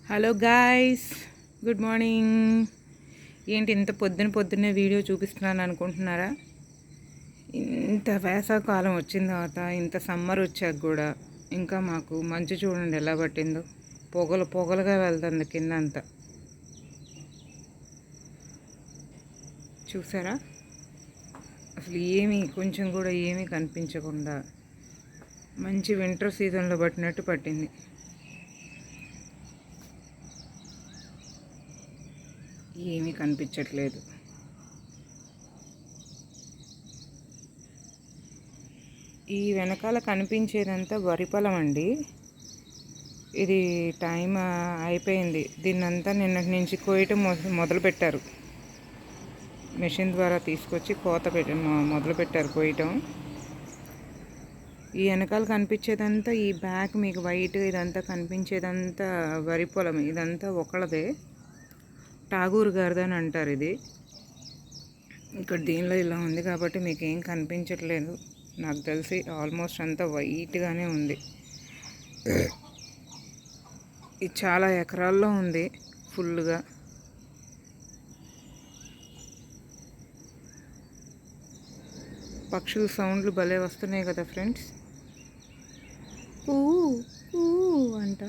Hello guys, good morning. ఏంటి ఇంత పొద్దున్నే వీడియో చూపిస్తున్నాను అనుకుంటున్నారా? ఇంత వేసవకాలం వచ్చిన తర్వాత ఇంత సమ్మర్ వచ్చాక కూడా ఇంకా మాకు మంచు చూడండి ఎలా పట్టిందో. పొగలు పొగలుగా వెళ్తుంది కింద అంతా. చూసారా? అసలు కొంచెం కూడా ఏమీ కనిపించకుండా మంచి వింటర్ సీజన్లో పట్టినట్టు పట్టింది. ఏమీ కనిపించట్లేదు. ఈ వెనకాల కనిపించేదంతా వరి పొలం అండి. ఇది టైం అయిపోయింది. దీన్నంతా నిన్నటి నుంచి కోయటం మొదలుపెట్టారు. మెషిన్ ద్వారా తీసుకొచ్చి మొదలుపెట్టారు కోయటం. ఈ వెనకాల కనిపించేదంతా, ఈ బ్యాక్ మీకు వైట్ ఇదంతా కనిపించేదంతా వరి పొలం. ఇదంతా ఒకళ్ళదే, ఠాగూర్ గారిదని అంటారు ఇది. ఇక్కడ దీనిలో ఇలా ఉంది కాబట్టి మీకు ఏం కనిపించట్లేదు. నాకు తెలిసి ఆల్మోస్ట్ అంతా వైట్గానే ఉంది. ఇది చాలా ఎకరాల్లో ఉంది ఫుల్గా. పక్షుల సౌండ్లు భలే వస్తున్నాయి కదా ఫ్రెండ్స్. ఊ ఊ అంట.